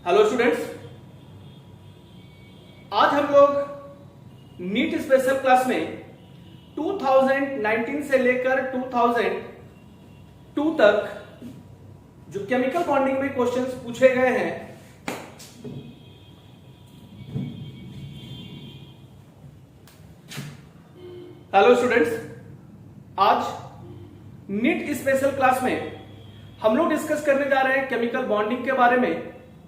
Hello students, आज हम लोग नीट स्पेशल क्लास में 2019 से लेकर 2002 तक जो केमिकल बॉन्डिंग में क्वेश्चंस पूछे गए हैं हेलो स्टूडेंट्स, आज नीट स्पेशल क्लास में हम लोग डिस्कस करने जा रहे हैं केमिकल बॉन्डिंग के बारे में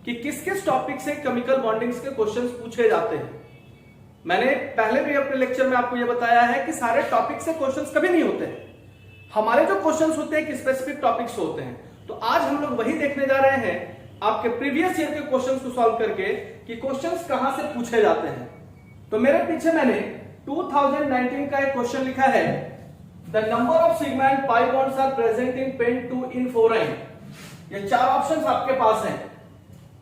कि किस किस टॉपिक से केमिकल बॉन्डिंग्स के क्वेश्चंस पूछे जाते हैं। मैंने पहले भी अपने लेक्चर में आपको यह बताया है कि सारे टॉपिक से क्वेश्चंस कभी नहीं होते हैं। हमारे जो क्वेश्चंस होते हैं कि स्पेसिफिक टॉपिक्स होते हैं। तो आज हम लोग वही देखने जा रहे हैं आपके प्रीवियस ईयर के क्वेश्चंस को सॉल्व करके कि क्वेश्चंस कहां से पूछे जाते हैं। तो मेरे पीछे मैंने 2019 का एक क्वेश्चन लिखा है, the number of sigma and pi bonds are present in pent 2 in 4-ine। ये चार ऑप्शंस आपके पास हैं।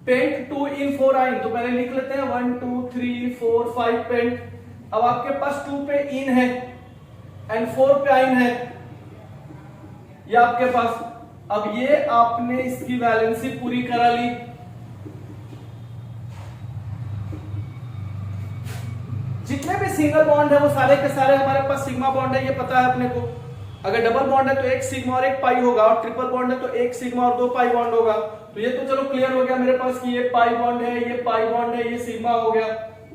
पेंट 2 in 4-ine, तो पहले लिख लेते हैं 1 2 3 4 5 पेंट। अब आपके पास 2 पे इन है एंड 4 पे आइन है, ये आपके पास। अब ये आपने इसकी वैलेंसी पूरी करा ली। जितने भी सिंगल बॉन्ड है वो सारे के सारे हमारे पास सिग्मा बॉन्ड है, ये पता है अपने को। अगर डबल बॉन्ड है तो एक सिग्मा और एक पाई होगा, और ट्रिपल बॉन्ड है तो एक सिग्मा और 2 पाई बॉन्ड होगा। तो ये तो चलो क्लियर हो गया मेरे पास कि ये पाई बॉन्ड है, ये पाई बॉन्ड है, ये सिग्मा हो गया।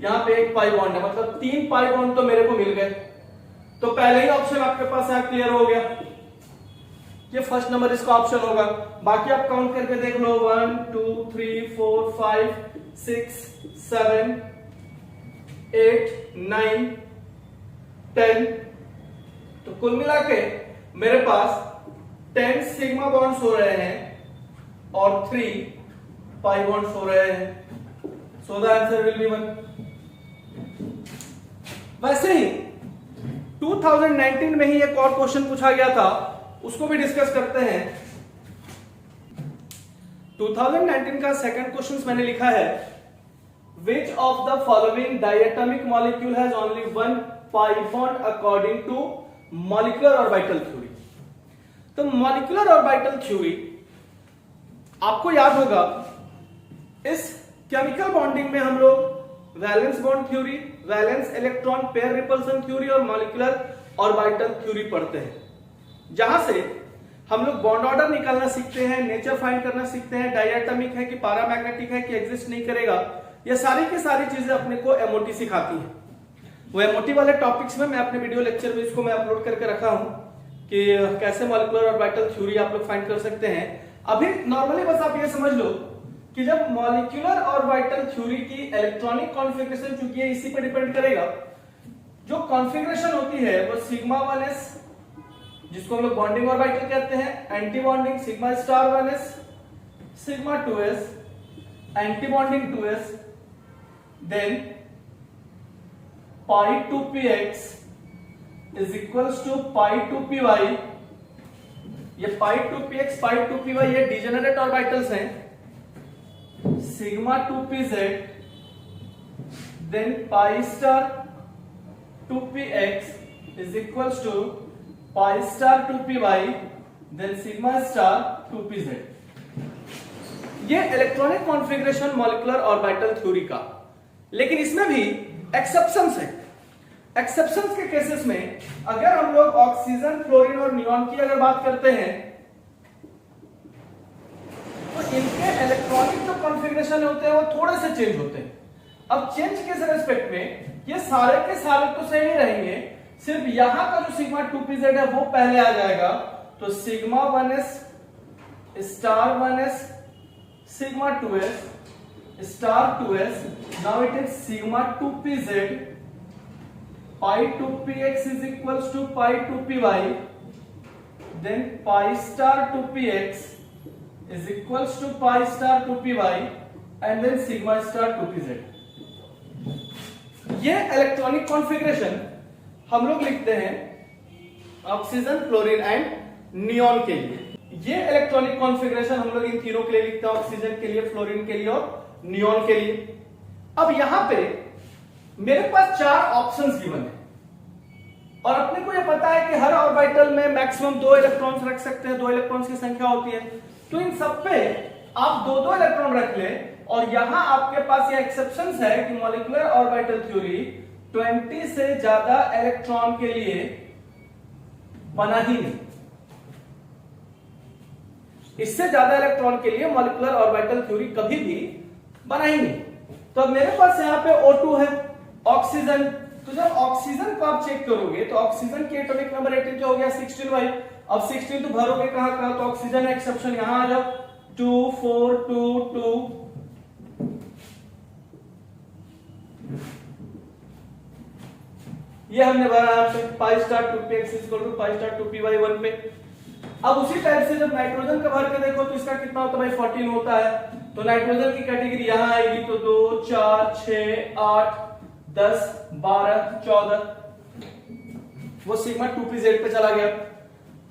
यहाँ पे एक पाई बॉन्ड है, मतलब 3 पाई बॉन्ड तो मेरे को मिल गए। तो पहले ही ऑप्शन आपके पास यहाँ क्लियर हो गया, ये फर्स्ट नंबर इसका ऑप्शन होगा। बाकी आप काउंट करके देख लो, 1 2 3 4 5 6 7 8 9 10। तो कुल मिला के मेरे पास 10 सिग्मा बॉन्ड्स हो रहे हैं और 3 पाई बॉन्ड्स हो रहे हैं। So the answer will be 1। वैसे ही 2019 में ही एक और क्वेश्चन पूछा गया था, उसको भी डिस्कस करते हैं। 2019 का सेकंड क्वेश्चन मैंने लिखा है, Which of the following diatomic molecule has only one pi bond according to molecular orbital theory? तो molecular orbital theory आपको याद होगा, इस केमिकल बॉन्डिंग में हम लोग valence bond theory, valence electron pair repulsion theory और मॉलिक्यूलर ऑर्बिटल थ्योरी पढ़ते हैं, जहां से हम लोग बॉन्ड ऑर्डर निकालना सीखते हैं, नेचर फाइंड करना सीखते हैं, डायटोमिक है कि पैरामैग्नेटिक है कि एग्जिस्ट नहीं करेगा। ये सारी की सारी चीजें अपने को एमओटी सिखाती हैं। वो एमओटी वाले टॉपिक्स में मैं अपने वीडियो लेक्चर में इसको मैं अपलोड करके रखा हूं कि कैसे मॉलिक्यूलर ऑर्बिटल थ्योरी आप लोग फाइंड कर सकते हैं। अभी नॉर्मली बस आप ये समझ लो कि जब मॉलिक्यूलर ऑर्बिटल थ्योरी की इलेक्ट्रॉनिक कॉन्फ़िगरेशन, चूंकि ये इसी पे डिपेंड करेगा, जो कॉन्फ़िगरेशन होती है वो सिग्मा 1s, जिसको हम लोग बॉन्डिंग ऑर्बिटल कहते हैं, anti bonding sigma star 1s, sigma 2s, anti bonding 2s, then pi 2px is equals to pi 2py। ये pi 2px pi 2py ये डिजेनरेट ऑर्बिटल्स हैं। Sigma 2pz then pi star 2px is equals to pi star 2py then sigma star 2pz। ये electronic configuration molecular orbital theory का। लेकिन इसमें भी exceptions है। Exceptions के केसेस में अगर हम लोग ऑक्सीजन, फ्लोरीन और नियॉन की अगर बात करते हैं तो इनके इलेक्ट्रॉनिक जो कॉन्फ़िगरेशन होते हैं वो थोड़े से चेंज होते हैं। अब चेंज के रेस्पेक्ट में ये सारे के सारे तो सेम ही रहेंगे, सिर्फ यहां का जो सिग्मा 2pz है वो पहले आ जाएगा। तो sigma 1s star 1s sigma 2s star 2s, now it is sigma 2pz, pi 2px is equals to pi 2py, then pi star 2px is equals to pi star 2py and then sigma star 2pz। ये electronic configuration हम लोग लिखते हैं oxygen, fluorine and neon के लिए। ये electronic configuration हम लोग इन तीनों के लिए लिखते हैं, ऑक्सीजन के लिए, फ्लोरीन के लिए और नियॉन के लिए। अब यहां पे मेरे पास 4 ऑप्शंस गिवन है और अपने को यह पता है कि हर ऑर्बिटल में मैक्सिमम 2 इलेक्ट्रॉन्स रख सकते हैं, 2 इलेक्ट्रॉन्स की संख्या होती है। तो इन सब पे आप दो दो इलेक्ट्रॉन रख लें और यहां आपके पास ये एक्सेप्शन है कि मॉलिक्यूलर ऑर्बिटल थ्योरी 20 से ज्यादा इलेक्ट्रॉन के लिए बना ही नहीं, इससे ज्यादा इलेक्ट्रॉन के लिए मॉलिक्यूलर ऑर्बिटल थ्योरी कभी भी बना ही नहीं। तो अब मेरे पास यहां पे O2 है, ऑक्सीजन, तो जब ऑक्सीजन को आप चेक करोगे तो ऑक्सीजन की एटॉमिक नंबर 18 क्या हो गया 16 भाई। अब 16 तो भरोगे कहां कहां, तो ऑक्सीजन एक्सेप्शन यहां आ जाओ 2 4 2 2, ये हमने भरा यहां पे pi star 2px equal to pi star 2p/1 पे। अब उसी टाइप से जब नाइट्रोजन का भर के देखो तो इसका कितना होता है भाई 14 होता है। तो नाइट्रोजन की कैटेगरी यहां आएगी तो 2 4 6 8 10 12 14, वो सिग्मा 2pz पे चला गया।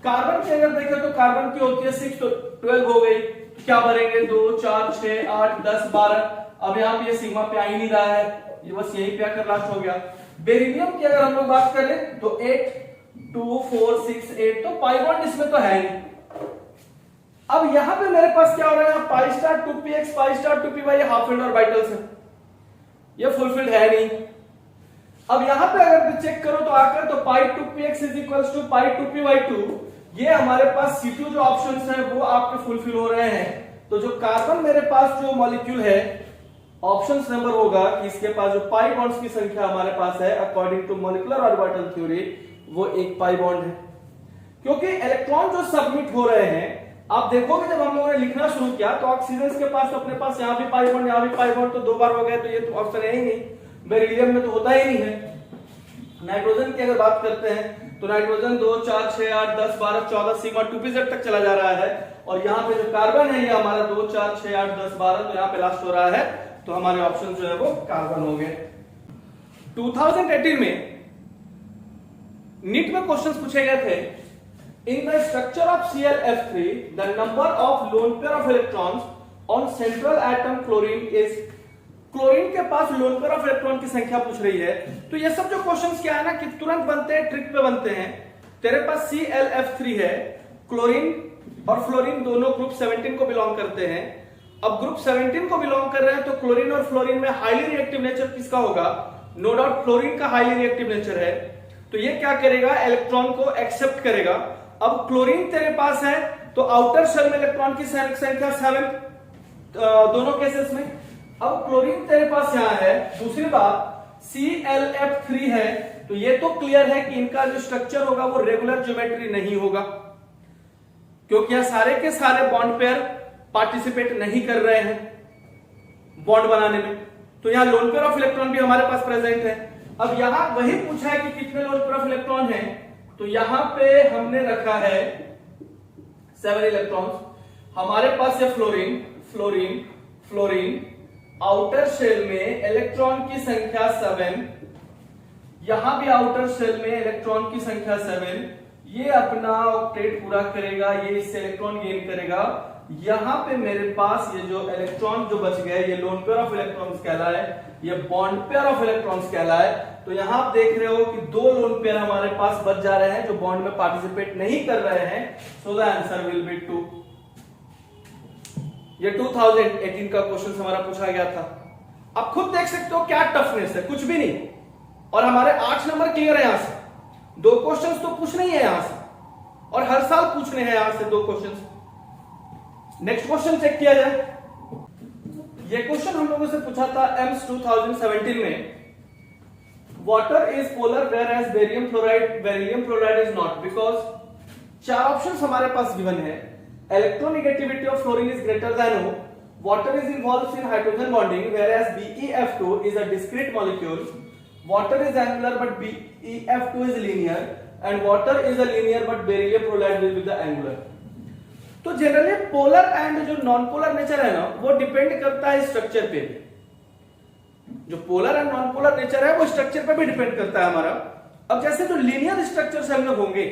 कार्बन की अगर देखें तो कार्बन की होती है 6 तो 12 हो गई, तो क्या भरेंगे 2 4 6 8 10 12। अब यहां पे ये सिग्मा पे आ ही नहीं रहा है, ये बस यहीं पे आकर लास्ट हो गया। बेरिलियम की अगर हम लोग बात करें तो 8 2 4 6 8, तो पाई बॉन्ड इसमें तो है नहीं। अब यहां पे मेरे पास क्या हो रहा है, पाई star 2px pi star 2py, ये हाफ एंड ऑर्बिटल्स है, ये फुलफिल्ड है नहीं। अब यहां पे अगर चेक करो तो आकर तो pi 2px is equals to pi 2py2, ये हमारे पास C2 जो ऑप्शंस हैं वो आपके फुलफिल हो रहे हैं। तो जो कार्बन मेरे पास जो मॉलिक्यूल है ऑप्शंस नंबर होगा कि इसके पास जो पाई बॉन्ड्स की संख्या हमारे पास है according to molecular orbital theory वो एक पाई बॉन्ड है। क्योंकि इलेक्ट्रॉन जो सबमिट हो रहे हैं, आप देखोगे जब हम लोगों ने लिखना शुरू किया तो ऑक्सीजन के पास तो अपने पास यहां भी पाई बॉन्ड यहां भी पाई बॉन्ड, तो दो बार हो गए, तो ये तो ऑप्शन है ही नहीं। बेरिलियम में तो होता ही नहीं है। नाइट्रोजन की अगर बात करते हैं तो नाइट्रोजन 2 4 6 8 10 12 14 सिग्मा 2pz तक चला जा रहा है, और यहाँ पे जो कार्बन है ये हमारा 2 4 6 8 10 12, तो यहाँ पे लास्ट हो रहा है, तो हमारे ऑप्शन जो है वो कार्बन हो गए। 2018 में नीट में क्वेश्चंस पूछे गए थे, in the structure of ClF3 the number of lone pair of electrons on central atom chlorine is, chlorine के पास लोन पेयर ऑफ इलेक्ट्रॉन की संख्या पूछ रही है। तो ये सब जो क्वेश्चंस क्या है ना कि तुरंत बनते हैं, ट्रिक पे बनते हैं। तेरे पास ClF3 है, क्लोरीन और फ्लोरीन दोनों ग्रुप 17 को बिलोंग करते हैं। अब ग्रुप 17 को बिलोंग कर रहे हैं तो क्लोरीन और फ्लोरीन में हाईली रिएक्टिव नेचर किसका होगा, नो डाउट फ्लोरीन का हाईली रिएक्टिव नेचर है, तो ये क्या करेगा इलेक्ट्रॉन को एक्सेप्ट करेगा। अब क्लोरीन तेरे पास है तो आउटर शेल में इलेक्ट्रॉन की संख्या 7 दोनों केसेस में। अब क्लोरीन तेरे पास यहां है। दूसरी बात ClF3 है, तो ये तो क्लियर है कि इनका जो स्ट्रक्चर होगा वो रेगुलर ज्योमेट्री नहीं होगा, क्योंकि यहां सारे के सारे बॉन्ड पेयर पार्टिसिपेट नहीं कर रहे हैं बॉन्ड बनाने में, तो यहां लोन पेयर ऑफ इलेक्ट्रॉन भी हमारे पास प्रेजेंट है। अब यहां वही पूछा है कि कितने लोन पेयर ऑफ इलेक्ट्रॉन है, तो यहां पे हमने रखा है 7 इलेक्ट्रॉन्स। हमारे पास है fluorine fluorine fluorine, outer shell में इलेक्ट्रॉन की संख्या 7, यहां भी आउटर शेल में इलेक्ट्रॉन की संख्या 7, ये अपना ऑक्टेट पूरा करेगा, ये इससे इलेक्ट्रॉन गेन करेगा। यहां पे मेरे पास ये जो इलेक्ट्रॉन जो बच गए ये लोन पेयर ऑफ इलेक्ट्रॉन्स कहलाए, ये बॉन्ड पेयर ऑफ इलेक्ट्रॉन्स कहलाए। तो यहां आप देख रहे हो कि 2 लोन पेयर हमारे पास बच जा रहे हैं जो बॉन्ड में पार्टिसिपेट नहीं कर रहे हैं, so the answer will be 2। ये 2018 का क्वेश्चन हमारा पूछा गया था। आप खुद देख सकते हो क्या टफनेस है, कुछ भी नहीं, और हमारे 8 नंबर क्लियर है यहां से। 2 क्वेश्चंस तो पूछने ही है यहां से, और हर साल पूछने हैं यहां से 2 क्वेश्चंस। नेक्स्ट क्वेश्चन चेक किया जाए। ये क्वेश्चन हम लोगों से पूछा था एम्स 2017 में। Water is polar whereas barium fluoride is not, because 4 options हमारे पास गिवन है। Electronegativity of fluorine is greater than O, water is involved in hydrogen bonding whereas BeF2 is a discrete molecule, water is angular but BeF2 is linear, and water is a linear but beryllium fluoride will be the angular। तो generally polar and जो non polar nature है ना वो depend करता है structure पे। जो polar and non polar nature है वो स्ट्रक्चर पे भी डिपेंड करता है हमारा। अब जैसे जो लीनियर स्ट्रक्चर्स हम लोग होंगे,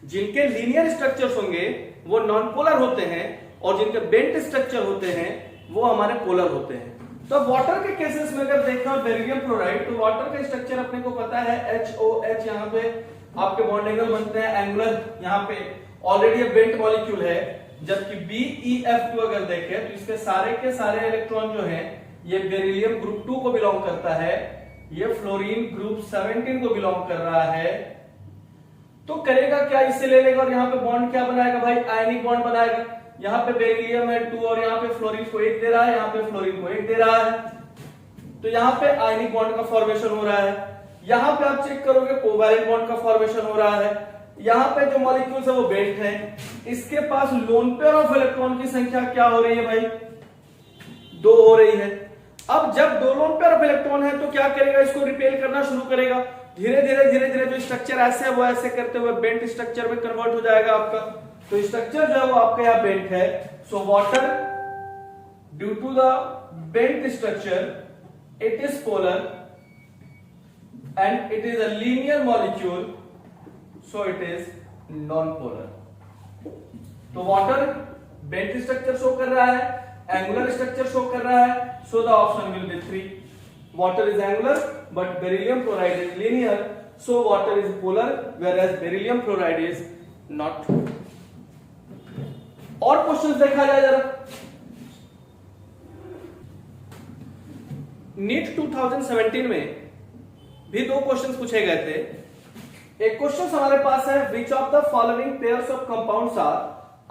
जिनके लीनियर स्ट्रक्चर्स होंगे वो नॉन पोलर होते हैं, और जिनके बेंट स्ट्रक्चर होते हैं वो हमारे पोलर होते हैं। तो वाटर के केसेस में अगर देखें बेरिलियम फ्लोराइड, तो वाटर का स्ट्रक्चर अपने को पता है HOH, यहाँ पे आपके बॉन्ड एंगल बनते हैं एंगुलर, यहाँ पे ऑलरेडी ये बेंट मॉलिक्यूल है। जबकि BeF2 अगर देखें तो इसके सारे के सारे इलेक्ट्रॉन जो हैं ये बेरिलियम ग्रुप 2 को बिलोंग करता है, ये फ्लोरीन ग्रुप 17 को बिलोंग कर रहा है। तो करेगा क्या, इसे ले लेगा और यहाँ पे बॉन्ड क्या बनाएगा भाई, आयनिक बॉन्ड बनाएगा। यहाँ पे बेरिलियम है 2 और यहाँ पे फ्लोरीन को 1 दे रहा है, यहाँ पे फ्लोरीन को 1 दे रहा है, तो यहाँ पे आयनिक बॉन्ड का फॉर्मेशन हो रहा है। यहाँ पे आप चेक करोगे कोवैलेंट बॉन्ड का फॉर्मेशन हो रहा है। यहाँ पे जो मॉलिक्यूल्स है वो बेंट है, इसके पास लोन पेयर ऑफ इलेक्ट्रॉन की संख्या क्या हो रही है भाई, 2 हो रही है। अब जब 2 लोन पेयर ऑफ इलेक्ट्रॉन है तो क्या करेगा, इसको रिपेल करना शुरू करेगा। धीरे धीरे जो स्ट्रक्चर ऐसे है वो ऐसे करते हुए बेंट स्ट्रक्चर में कन्वर्ट हो जाएगा आपका। तो स्ट्रक्चर जो है वो आपका यहाँ बेंट है। So water due to the bent structure it is polar and it is a linear molecule, so it is non-polar. तो water bent structure शो कर रहा है, angular structure शो कर रहा है, so the option will be 3. Water is angular but beryllium chloride is linear, so water is polar whereas beryllium chloride is not. और questions देखा जाए जरा। नीट 2017 में भी 2 क्वेश्चंस पूछे गए थे। एक क्वेश्चन हमारे पास है which of the following pairs of compounds are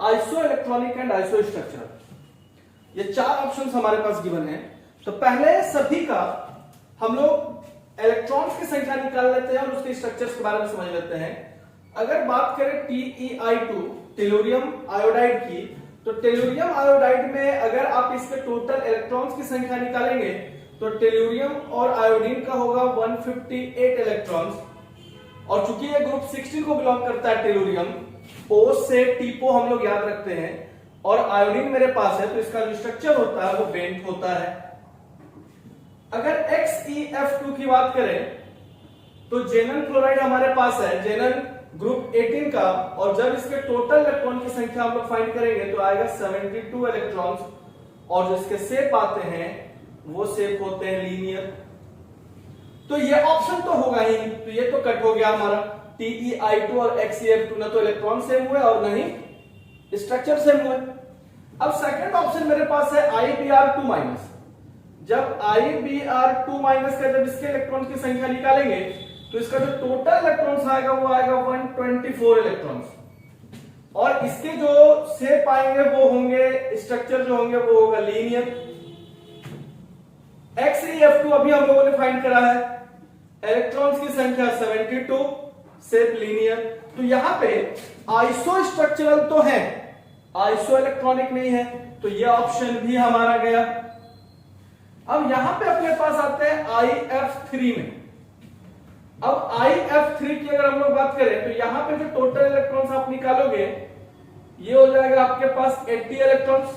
isoelectronic and isostructural. ये 4 ऑप्शंस हमारे पास गिवन है। तो पहले सभी का हम लोग इलेक्ट्रॉन्स की संख्या निकाल लेते हैं और उसके स्ट्रक्चर्स के बारे में समझ लेते हैं। अगर बात करें TeI2 टेलुरियम आयोडाइड की, तो टेलुरियम आयोडाइड में अगर आप इसके टोटल इलेक्ट्रॉन्स की संख्या निकालेंगे तो टेलुरियम और आयोडीन का होगा 158 इलेक्ट्रॉन्स, और चूंकि ये ग्रुप 16 को बिलोंग करता है टेलुरियम, O से टीपो हम लोग याद रखते हैं, और आयोडीन मेरे पास है तो इसका जो स्ट्रक्चर होता है वो बेंट होता है। अगर XeF2 की बात करें तो जेनन क्लोराइड हमारे पास है, जेनन ग्रुप 18 का, और जब इसके टोटल इलेक्ट्रॉन की संख्या हम लोग फाइंड करेंगे तो आएगा 72 इलेक्ट्रॉन्स, और जो इसके शेप आते हैं वो शेप होते हैं लीनियर। तो ये ऑप्शन तो होगा ही, तो ये तो कट हो गया हमारा। TeI2 और XeF2 ना तो इलेक्ट्रॉन सेम हुए और ना ही स्ट्रक्चर सेम हुए। अब सेकंड ऑप्शन मेरे पास है IBr2-। जब IBr2- का जब इसके इलेक्ट्रॉन की संख्या निकालेंगे तो इसका जो टोटल इलेक्ट्रॉन्स आएगा वो आएगा 124 इलेक्ट्रॉन्स, और इसके जो शेप आएंगे वो होंगे, स्ट्रक्चर जो होंगे वो होगा लीनियर। XeF2 अभी हम लोगों ने फाइंड करा है, इलेक्ट्रॉन्स की संख्या 72, शेप लीनियर। तो यहां पे आइसो स्ट्रक्चरल तो है, आइसो इलेक्ट्रॉनिक नहीं है, तो ये ऑप्शन भी हमारा गया। अब यहां पे अपने पास आते हैं IF3 में। अब IF3 की अगर हम लोग बात करें तो यहां पे जो टोटल इलेक्ट्रॉन्स आप निकालोगे ये हो जाएगा आपके पास 80 इलेक्ट्रॉन्स,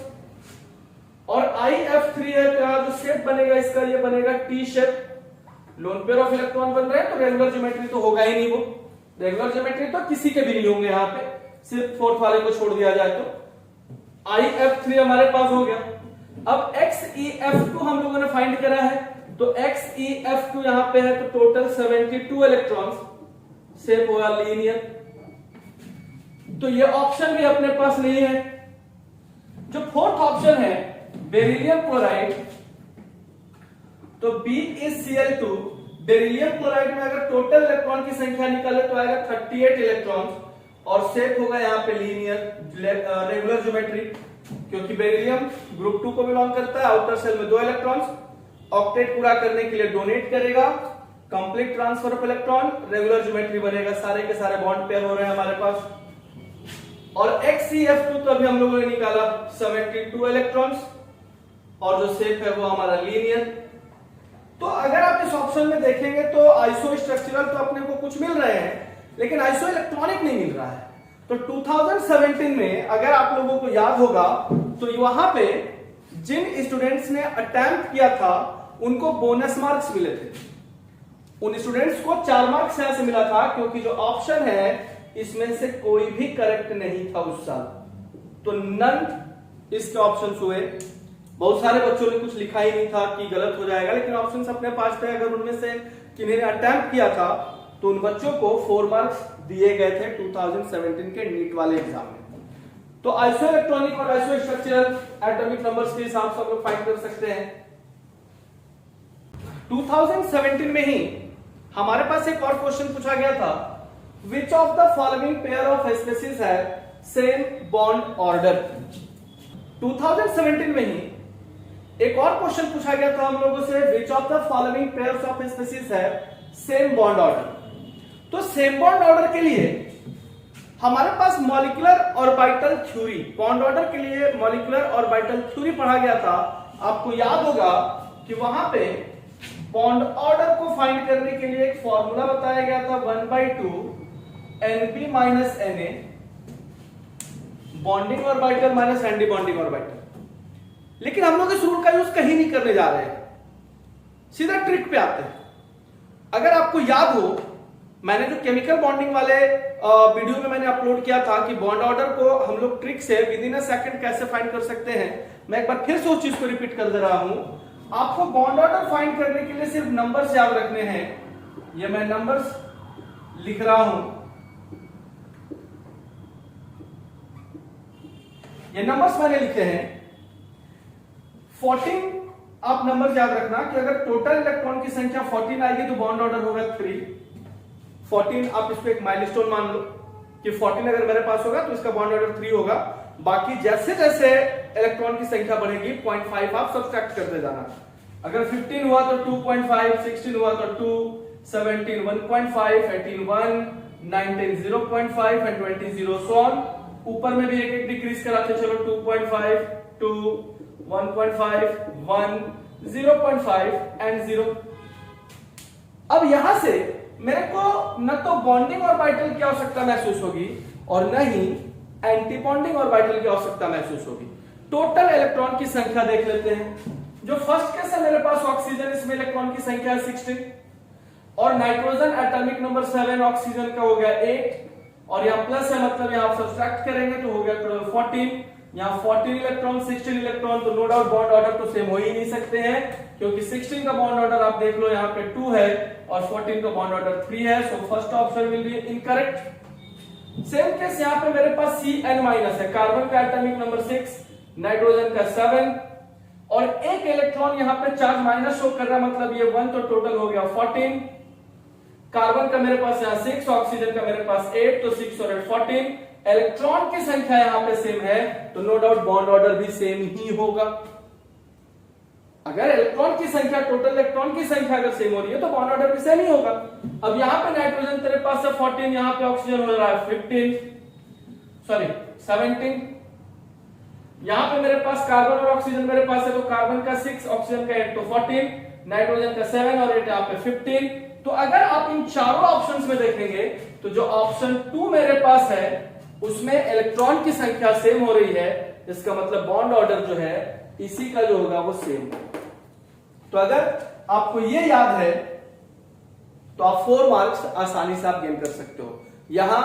और IF3 है तो यहां जो शेप बनेगा इसका ये बनेगा T shape. Lone pair of electron बन रहे हैं तो रेगुलर ज्योमेट्री तो होगा ही नहीं, वो रेगुलर ज्योमेट्री तो किसी के भी नहीं होंगे, यहाँ पे सिर्फ 4th वाले को छोड़ दिया जाए तो। IF3 हमारे पास हो गया। अब XeF2 हम लोगों ने फाइंड करा है, तो XeF2 यहां पे है तो टोटल 72 इलेक्ट्रॉन्स, शेप होगा लीनियर। तो ये ऑप्शन भी अपने पास नहीं है। जो 4th ऑप्शन है बेरिलियम क्लोराइड, तो BeCl2, बेरिलियम क्लोराइड में अगर टोटल इलेक्ट्रॉन की संख्या निकाले तो आएगा 38 इलेक्ट्रॉन्स, और शेप होगा यहाँ पे लीनियर, रेगुलर ज्योमेट्री, क्योंकि बेरिलियम ग्रुप 2 को बिलोंग करता है। आउटर सेल में 2 इलेक्ट्रॉन्स, ऑक्टेट पूरा करने के लिए डोनेट करेगा, complete transfer of electron, regular geometry बनेगा, सारे के सारे बॉन्ड पेयर हो रहे हैं हमारे पास। और XeF2 तो अभी हम लोगों ने निकाला 72 इलेक्ट्रॉन्स, और जो शेप है वो हमारा लीनियर। तो अगर आप इस ऑप्शन में देखेंगे तो आइसो स्ट्रक्चरल तो अपने को कुछ मिल रहे हैं, लेकिन आइसो इलेक्ट्रॉनिक नहीं मिल रहा है। तो 2017 में अगर आप लोगों को याद होगा तो वहां पे जिन स्टूडेंट्स ने अटेम्प्ट किया था उनको बोनस मार्क्स मिले थे। उन स्टूडेंट्स को 4 मार्क्स यहां से मिला था, क्योंकि जो ऑप्शन है इसमें से कोई भी करेक्ट नहीं था उस साल, तो नन इसके ऑप्शंस हुए। बहुत सारे बच्चों ने कुछ लिखा ही नहीं था कि गलत हो जाएगा, लेकिन ऑप्शंस अपने पास थे। अगर उनमें से किन्हीं ने अटेम्प्ट किया था तो उन बच्चों को 4 मार्क्स दिए गए थे 2017 के नीट वाले एग्जाम में। तो आइसो इलेक्ट्रॉनिक और आइसो स्ट्रक्चरल एटॉमिक नंबर्स के हिसाब से हम लोग फाइंड कर सकते हैं। 2017 में ही हमारे पास एक और क्वेश्चन पूछा गया था, विच of the following pair of species है सेम बॉन्ड ऑर्डर। 2017 में ही एक और क्वेश्चन पूछा गया था हम लोगों से, which of the following pairs of species है सेम बॉन्ड ऑर्डर। तो सेम बॉन्ड ऑर्डर के लिए हमारे पास molecular orbital theory, bond order के लिए मॉलिक्यूलर ऑर्बिटल थ्योरी पढ़ा गया था। आपको याद होगा कि वहां पे बॉन्ड ऑर्डर को फाइंड करने के लिए एक फॉर्मूला बताया गया था 1/2 Np minus Na bonding orbital minus anti bonding orbital. लेकिन हम लोग इस रूल का यूज कहीं नहीं करने जा रहे हैं, सीधा ट्रिक पे आते हैं। अगर आपको याद हो, मैंने जो केमिकल बॉन्डिंग वाले वीडियो में मैंने अपलोड किया था कि बॉन्ड ऑर्डर को हम लोग ट्रिक से विद इन अ सेकंड कैसे फाइंड कर सकते हैं, मैं एक बार फिर से उस चीज को रिपीट कर दे रहा हूं। आपको बॉन्ड ऑर्डर फाइंड करने के लिए सिर्फ नंबर्स याद रखने हैं। ये मैं नंबर्स लिख रहा हूं, ये नंबर्स मैंने लिखे हैं। 14 आप नंबर याद रखना कि अगर टोटल इलेक्ट्रॉन की संख्या 14 आएगी तो बॉन्ड ऑर्डर होगा 3। 14 आप इसको एक माइलस्टोन मान लो कि 14 अगर मेरे पास होगा तो इसका बॉन्ड ऑर्डर 3 होगा। बाकी जैसे जैसे इलेक्ट्रॉन की संख्या बढ़ेगी 0.5 आप सब्ट्रैक्ट करते जाना। अगर 15 हुआ तो 2.5, 16 हुआ तो 2, 17 1.5, 18 1, 19 0.5 एंड 20 0 सो ऑन। ऊपर में भी एक एक डिक्रीज कराते चलो, 2.5, 2, 1.5, 1, 0.5 एंड 0। अब यहां से मेरे को न तो बॉन्डिंग ऑर्बिटल की आवश्यकता महसूस होगी और न ही एंटी बॉन्डिंग ऑर्बिटल की आवश्यकता महसूस होगी। टोटल इलेक्ट्रॉन की संख्या देख लेते हैं। जो फर्स्ट केस है मेरे पास ऑक्सीजन, इसमें इलेक्ट्रॉन की संख्या है 16 और नाइट्रोजन एटॉमिक नंबर 7, ऑक्सीजन का हो गया 8 और यहां प्लस है मतलब यहां सब्ट्रैक्ट करेंगे तो हो गया 14। यहां 14 इलेक्ट्रॉन 16 इलेक्ट्रॉन, तो नो डाउट बॉन्ड ऑर्डर तो सेम हो ही नहीं सकते हैं क्योंकि 16 का बॉन्ड ऑर्डर आप देख लो यहाँ पे 2 है और 14 का बॉन्ड ऑर्डर 3 है। So first option will be incorrect. Same case यहाँ पे मेरे पास Cn माइनस है, कार्बन का एटॉमिक नंबर 6, नाइट्रोजन का 7 और एक इलेक्ट्रॉन यहाँ पे चार्ज माइनस शो कर रहा है मतलब ये 1, तो टोटल हो गया 14। कार्बन का मेरे पास यहाँ 6, ऑक्सीजन का मेरे पास 8, तो 6 और 8 14। इलेक्ट्रॉन की संख्या यहाँ पे सेम है तो नो डाउट बॉन्ड ऑर्डर भी सेम ही होगा। अगर इलेक्ट्रॉन की संख्या, टोटल इलेक्ट्रॉन की संख्या अगर सेम हो रही है तो बॉन्ड ऑर्डर भी सेम ही होगा। अब यहाँ पे नाइट्रोजन तेरे पास है 14, यहाँ पे ऑक्सीजन हो रहा है 17। यहाँ पे मेरे पास कार्बन और ऑक्सीजन मेरे पास है तो कार्बन का 6, ऑक्सीजन का 8, तो 14, नाइट्रोजन का 7 और 8 यहाँ पे 15। तो अगर आप इन चारों ऑप्शंस में देखेंगे तो जो ऑप्शन 2 मेरे पास है उसमें इलेक्ट्रॉन की संख्या सेम हो रही है, इसका मतलब बॉन्ड ऑर्डर जो है इसी का जो होगा वो सेम। तो अगर आपको ये याद है तो आप 4 मार्क्स आसानी से आप गेन कर सकते हो। यहां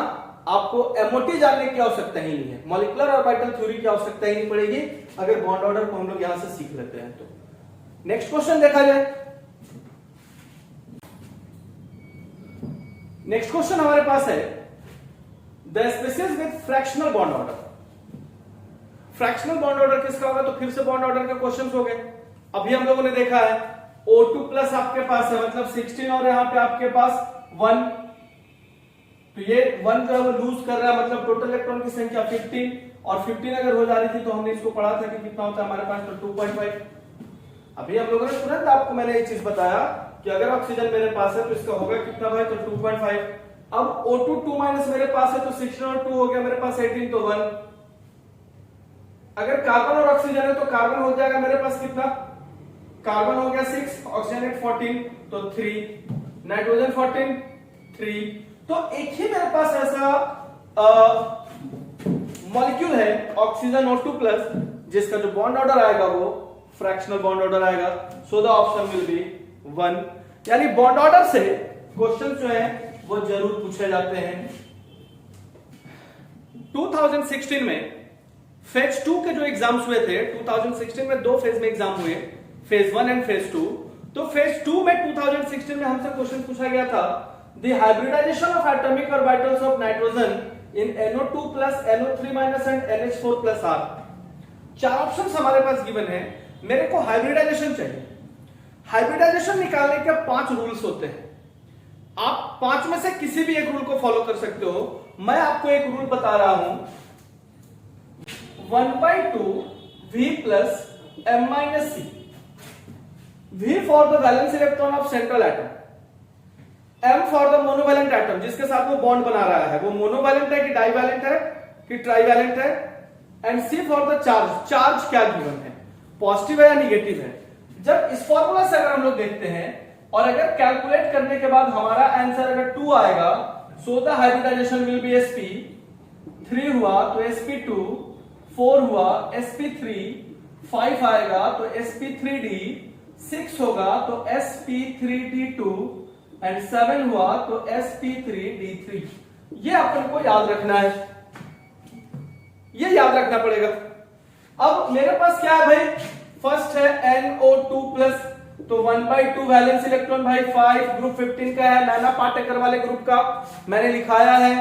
आपको एमओटी जानने की आवश्यकता ही नहीं है, मॉलिक्यूलर ऑर्बिटल थ्योरी की आवश्यकता ही नहीं पड़ेगी अगर बॉन्ड ऑर्डर को हम लोग यहां से सीख लेते हैं तो। नेक्स्ट क्वेश्चन देखा जाए। नेक्स्ट क्वेश्चन हमारे पास है the species with fractional bond order. Fractional bond order किसका होगा, तो फिर से बॉन्ड ऑर्डर के क्वेश्चंस हो गए। अभी हम लोगों ने देखा है O2 प्लस आपके पास है मतलब 16 और यहां पे आपके पास 1, तो ये 1 जो है वो लूज कर रहा है मतलब टोटल इलेक्ट्रॉन की संख्या 15 और 15 अगर हो जा रही थी तो हमने इसको पढ़ा था कि कितना होता है हमारे पास, तो 2.5। अभी हम लोगों ने तुरंत आपको मैंने एक चीज बताया कि अगर ऑक्सीजन मेरे पास है तो इसका होगा कितना भाई, तो 2.5। अब O2 2 माइनस मेरे पास है तो 16 और 2 हो गया मेरे पास 18, तो 1। अगर कार्बन और ऑक्सीजन है तो कार्बन हो जाएगा मेरे पास कितना, कार्बन हो गया 6, ऑक्सीजन 14, तो 3, नाइट्रोजन 14, 3। तो एक ही मेरे पास ऐसा मॉलिक्यूल है ऑक्सीजन O2 प्लस जिसका जो बॉन्ड ऑर्डर आएगा वो फ्रैक्शनल बॉन्ड ऑर्डर आएगा। So the option will B 1। यानी बॉन्ड ऑर्डर से क्वेश्चन जो है वो जरूर पूछे जाते हैं। 2016 में फेज 2 के जो एग्जाम्स हुए थे, 2016 में 2 फेज में एग्जाम हुए, फेज 1 एंड फेज 2। तो फेज 2 में 2016 में हमसे क्वेश्चन पूछा गया था the hybridisation of atomic orbitals of nitrogen in NO2 plus NO3 minus and NH4 plus R। चार ऑप्शंस हमारे पास गिवन है, मेरे को हाइब्रिडाइजेशन चाहिए। हाइब्रिडाइजेशन निकालने के 5 रूल्स होते हैं, आप 5 में से किसी भी एक रूल को फॉलो कर सकते हो। मैं आपको एक रूल बता रहा हूं, 1/2 V plus M minus C, V for the valence electron of central atom, M for the monovalent atom जिसके साथ वो बॉन्ड बना रहा है, वो मोनोवैलेंट है कि डाइवैलेंट है कि ट्राइवैलेंट है, and C for the charge, charge क्या गिवन है, पॉजिटिव है या निगेटिव है। जब इस फॉर्मूला से अगर हम लोग देखते हैं और अगर कैलकुलेट करने के बाद हमारा आंसर अगर 2 आएगा, so the hybridisation will be sp, 3 हुआ तो sp2, 4 हुआ sp3, 5 आएगा तो sp3d, 6 होगा तो sp3d2 एंड 7 हुआ तो sp3d3। ये अपन को याद रखना है, ये याद रखना पड़ेगा। अब मेरे पास क्या है भाई, फर्स्ट है NO2 प्लस, तो 1/2 वैलेंस इलेक्ट्रॉन भाई 5, ग्रुप 15 का है, नाना पाटेकर वाले ग्रुप का मैंने लिखाया है,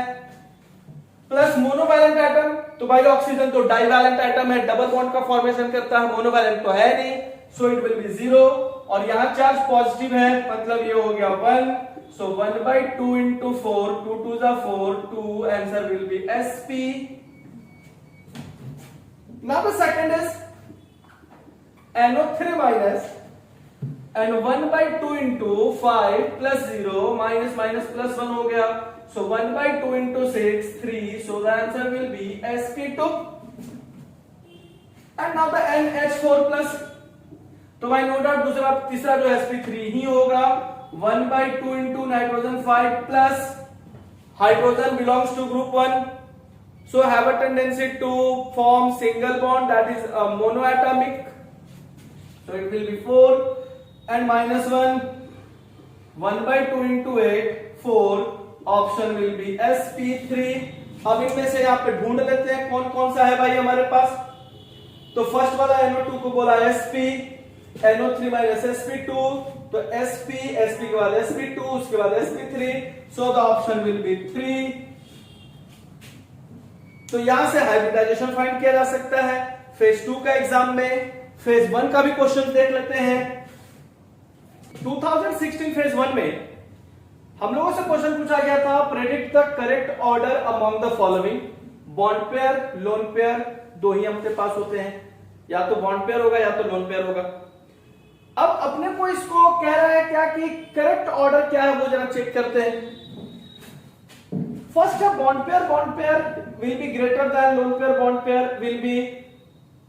प्लस मोनोवैलेंट एटम, तो भाई ऑक्सीजन तो डाइवैलेंट एटम है, डबल बॉन्ड का फॉर्मेशन करता है, मोनोवैलेंट तो है नहीं, सो इट विल बी 0, और यहां चार्ज पॉजिटिव है, मतलब ये हो गया 1, सो 1/2 into 4, 2 2 is 4, 2, answer will be sp। Now the second is NO3 minus, and 1/2 into 5 plus 0 minus minus plus 1 हो गया, so 1/2 into 6, 3, so the answer will be sp2। and now the NH4 plus, तो भाई no doubt दूसरा तीसरा जो sp3 ही होगा, 1/2 into nitrogen 5 plus hydrogen belongs to group 1, so have a tendency to form single bond, that is monoatomic, so it will be 4, and minus 1, 1/2 into 8, 4, option will be sp3। अब इनमें से यहाँ पे ढूंढ लेते हैं कौन कौन सा है भाई हमारे पास। तो फर्स्ट वाला NO2 को बोला sp, NO3 minus sp2, तो sp, sp के बाद sp2, उसके बाद sp3, so the option will be 3। तो यहां से हाइब्रिडाइजेशन फाइंड किया जा सकता है। फेज 2 का एग्जाम में फेज 1 का भी क्वेश्चन देख लेते हैं। 2016 फेज 1 में हम लोगों से क्वेश्चन पूछा गया था, predict the correct order among the following, bond pair, lone pair, दो ही हमके पास होते हैं, या तो बॉन्ड पेयर होगा या तो लोन पेयर होगा। अब अपने को इसको कह रहा है क्या कि करेक्ट ऑर्डर क्या है वो जरा चेक करते हैं। फर्स्ट है bond pair will be greater than lone pair, bond pair will be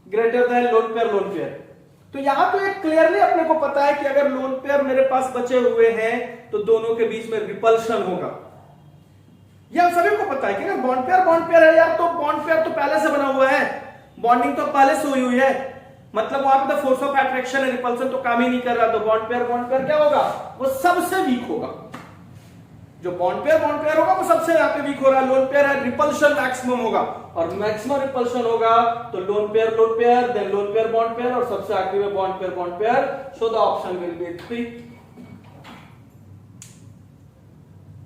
greater than lone pair. तो यहां तो एक क्लियरली अपने को पता है कि अगर लोन पेयर मेरे पास बचे हुए हैं तो दोनों के बीच में रिपल्शन होगा, यह हम सभी को पता है कि अगर बॉन्ड पेयर है यार, तो बॉन्ड पेयर तो पहले से बना हुआ है, बॉन्डिंग तो पहले से हुई है, मतलब वहां पे तो force of attraction and repulsion तो काम ही नहीं कर रहा, तो बॉन्ड पेयर क्या होगा, वो सबसे वीक होगा। जो बॉन्ड पेयर होगा वो सबसे यहाँ पे वीक हो रहा है। लोन पेयर है, रिपल्शन मैक्सिमम होगा, और मैक्सिमम रिपल्शन होगा तो lone pair then lone pair bond pair, और सबसे आखिरी में bond pair, so the option will be 3।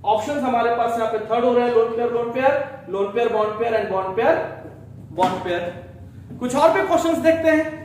Option हमारे पास यहाँ पे थर्ड हो रहा है, lone pair bond pair and bond pair. कुछ और भी क्वेश्चंस देखते हैं।